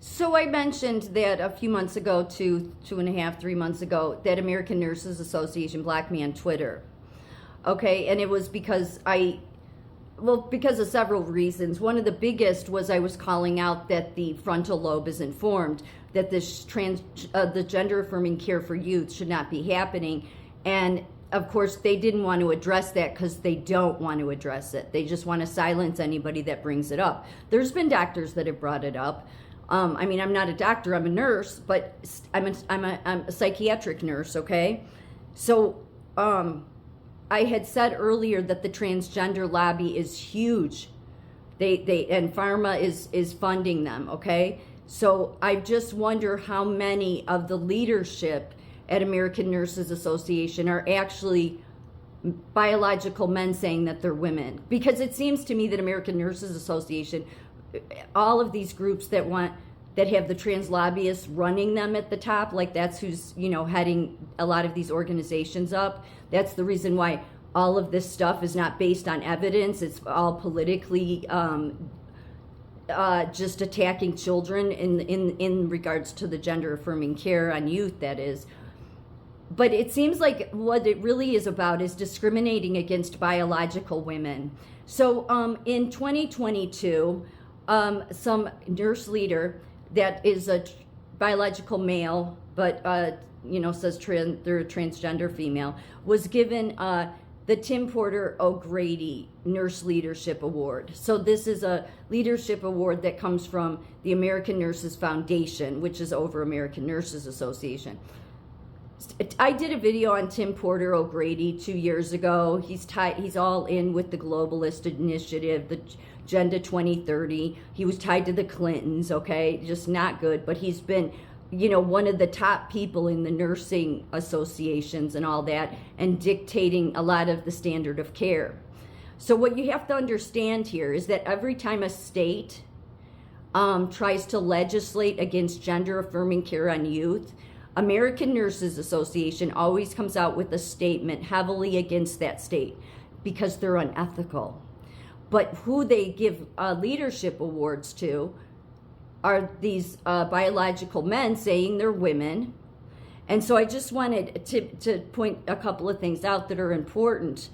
So I mentioned that a few months ago, 2.5, 3 months ago, that American Nurses Association blocked me on Twitter. Okay, and it was because because of several reasons. One of the biggest was I was calling out that the frontal lobe is informed, that the gender affirming care for youth should not be happening. And of course, they didn't want to address that because they don't want to address it. They just want to silence anybody that brings it up. There's been doctors that have brought it up. I mean, I'm not a doctor, I'm a nurse, but I'm a psychiatric nurse, okay? So, I had said earlier that the transgender lobby is huge. And pharma is funding them, okay? So I just wonder how many of the leadership at American Nurses Association are actually biological men saying that they're women. Because it seems to me that American Nurses Association, all of these groups that have the trans lobbyists running them at the top, like that's who's, heading a lot of these organizations up. That's the reason why all of this stuff is not based on evidence. It's all politically just attacking children in regards to the gender affirming care on youth, that is. But it seems like what it really is about is discriminating against biological women. So in 2022, some nurse leader that is a biological male, but says they're a transgender female, was given the Tim Porter O'Grady Nurse Leadership Award. So this is a leadership award that comes from the American Nurses Foundation, which is over American Nurses Association. I did a video on Tim Porter O'Grady 2 years ago. He's all in with the globalist initiative, the Agenda 2030. He was tied to the Clintons, okay? Just not good, but he's been, one of the top people in the nursing associations and all that, and dictating a lot of the standard of care. So what you have to understand here is that every time a state tries to legislate against gender affirming care on youth, American Nurses Association always comes out with a statement heavily against that state because they're unethical. But who they give leadership awards to are these biological men saying they're women. And so I just wanted to point a couple of things out that are important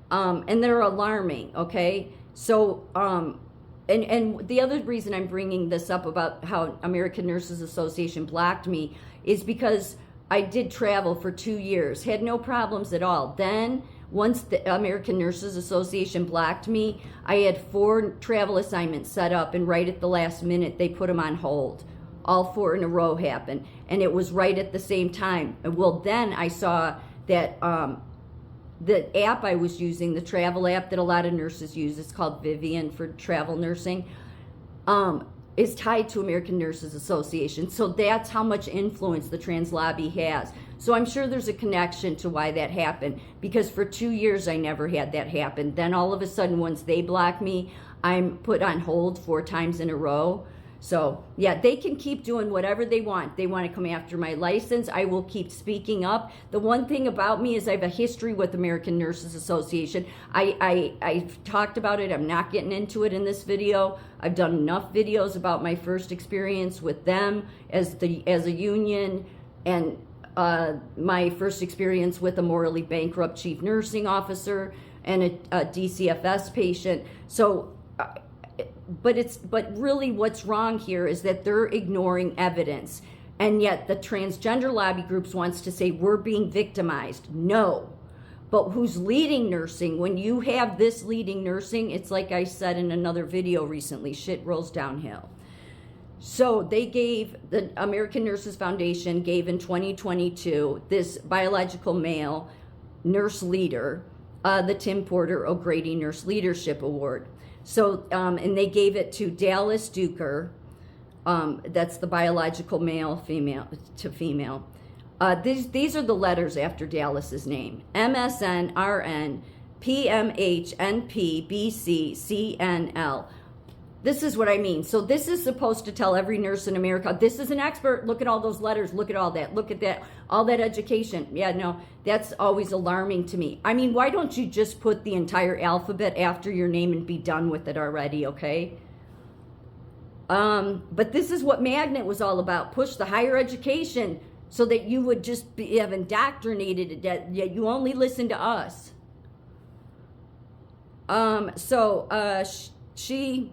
and they're alarming, okay? So, and the other reason I'm bringing this up about how American Nurses Association blocked me is because I did travel for 2 years, had no problems at all. Then, once the American Nurses Association blocked me, I had 4 travel assignments set up, and right at the last minute, they put them on hold. All 4 in a row happened, and it was right at the same time. Well, then I saw that the app I was using, the travel app that a lot of nurses use, it's called Vivian for travel nursing, is tied to American Nurses Association. So that's how much influence the trans lobby has. So I'm sure there's a connection to why that happened, because for 2 years I never had that happen. Then all of a sudden, once they block me, I'm put on hold 4 times in a row. So yeah, they can keep doing whatever they want. They want to come after my license. I will keep speaking up. The one thing about me is I have a history with American Nurses Association. I've talked about it. I'm not getting into it in this video. I've done enough videos about my first experience with them as a union, and my first experience with a morally bankrupt chief nursing officer and a DCFS patient. So but really what's wrong here is that they're ignoring evidence, and yet the transgender lobby groups wants to say we're being victimized. No. But who's leading nursing? When you have this leading nursing, it's like I said in another video recently, shit rolls downhill. So the American Nurses Foundation gave in 2022 this biological male nurse leader the Tim Porter O'Grady Nurse Leadership Award. So, and they gave it to Dallas Duker, that's the biological male, female to female. These are the letters after Dallas's name: MSN, RN, PMH, NP, BC, CNL. This is what I mean. So this is supposed to tell every nurse in America, this is an expert. Look at all those letters. Look at all that. Look at that. All that education. Yeah, no, that's always alarming to me. I mean, why don't you just put the entire alphabet after your name and be done with it already, okay? But this is what Magnet was all about: push the higher education so that you would just have indoctrinated, that you only listen to us. She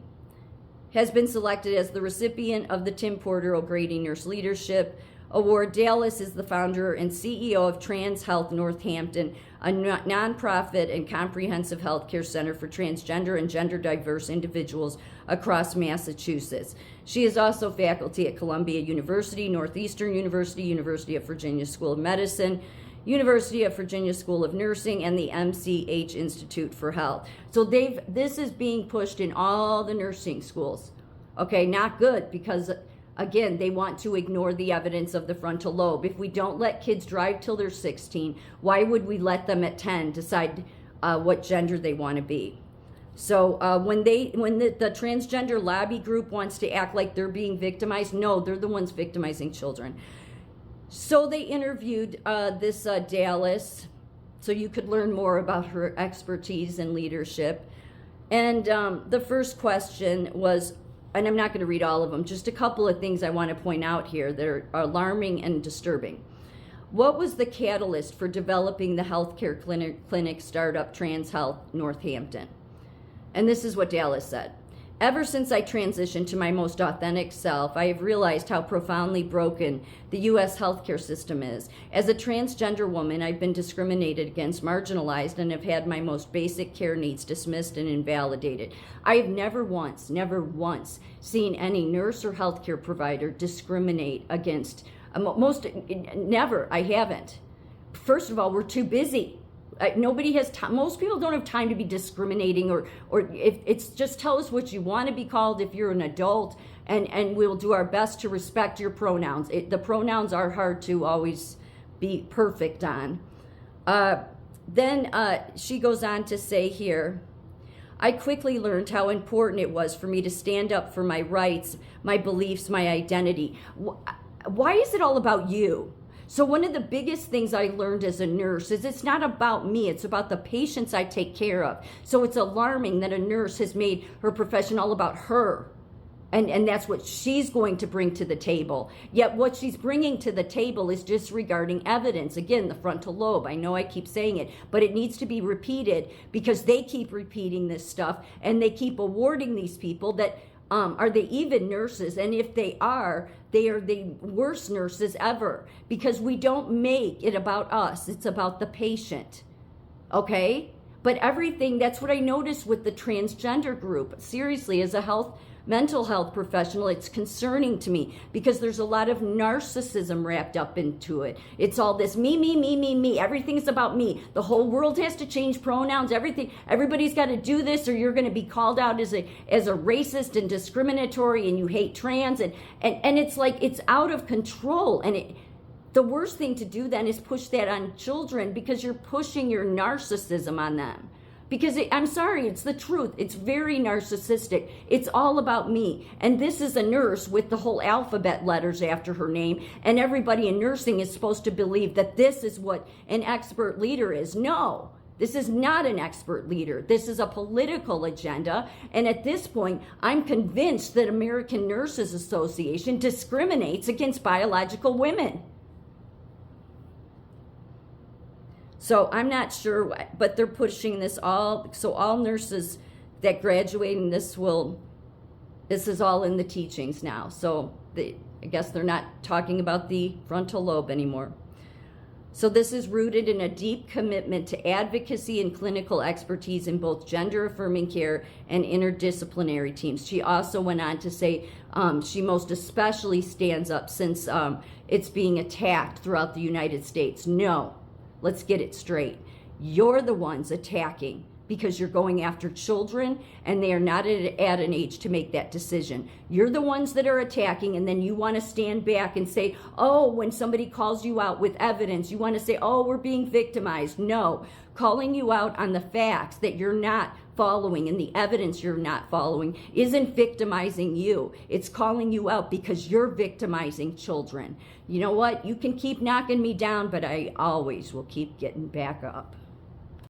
has been selected as the recipient of the Tim Porter O'Grady Nurse Leadership Award. Dallas is the founder and CEO of Trans Health Northampton, a nonprofit and comprehensive healthcare center for transgender and gender diverse individuals across Massachusetts. She is also faculty at Columbia University, Northeastern University, University of Virginia School of Medicine, University of Virginia School of Nursing, and the MCH Institute for Health. So this is being pushed in all the nursing schools. Okay, not good, because again, they want to ignore the evidence of the frontal lobe. If we don't let kids drive till they're 16, why would we let them at 10 decide what gender they want to be? So when the transgender lobby group wants to act like they're being victimized, no, they're the ones victimizing children. So they interviewed this Dallas, so you could learn more about her expertise and leadership. And the first question was, and I'm not going to read all of them, just a couple of things I want to point out here that are alarming and disturbing. What was the catalyst for developing the healthcare clinic startup Trans Health Northampton? And this is what Dallas said. Ever since I transitioned to my most authentic self, I have realized how profoundly broken the U.S. healthcare system is. As a transgender woman, I've been discriminated against, marginalized, and have had my most basic care needs dismissed and invalidated. I have never once seen any nurse or healthcare provider discriminate against, never, I haven't. First of all, we're too busy. Nobody has time. Most people don't have time to be discriminating, or if it's just tell us what you want to be called if you're an adult, and we'll do our best to respect your pronouns. The pronouns are hard to always be perfect on. Then she goes on to say here, I quickly learned how important it was for me to stand up for my rights, my beliefs, my identity. Why is it all about you? So one of the biggest things I learned as a nurse is it's not about me, it's about the patients I take care of. So it's alarming that a nurse has made her profession all about her. And that's what she's going to bring to the table. Yet what she's bringing to the table is disregarding evidence. Again, the frontal lobe. I know I keep saying it, but it needs to be repeated because they keep repeating this stuff and they keep awarding these people that are they even nurses? And if they are the worst nurses ever, because we don't make it about us. It's about the patient. Okay? But everything, that's what I noticed with the transgender group. Seriously, as a mental health professional, it's concerning to me because there's a lot of narcissism wrapped up into it. It's all this me. Everything's about me. The whole world has to change pronouns, everything. Everybody's got to do this or you're going to be called out as a racist and discriminatory and you hate trans. And it's like it's out of control. And the worst thing to do then is push that on children because you're pushing your narcissism on them. Because I'm sorry, it's the truth. It's very narcissistic. It's all about me. And this is a nurse with the whole alphabet letters after her name. And everybody in nursing is supposed to believe that this is what an expert leader is. No, this is not an expert leader. This is a political agenda. And at this point, I'm convinced that American Nurses Association discriminates against biological women. So I'm not sure, but they're pushing this so all nurses that graduate, this is all in the teachings now. So I guess they're not talking about the frontal lobe anymore. So this is rooted in a deep commitment to advocacy and clinical expertise in both gender-affirming care and interdisciplinary teams. She also went on to say she most especially stands up since it's being attacked throughout the United States. No. Let's get it straight. You're the ones attacking because you're going after children and they are not at an age to make that decision. You're the ones that are attacking, and then you want to stand back and say, oh, when somebody calls you out with evidence, you want to say, oh, we're being victimized. No, calling you out on the facts that you're not following and the evidence you're not following isn't victimizing you. It's calling you out because you're victimizing children. You know what? You can keep knocking me down, but I always will keep getting back up.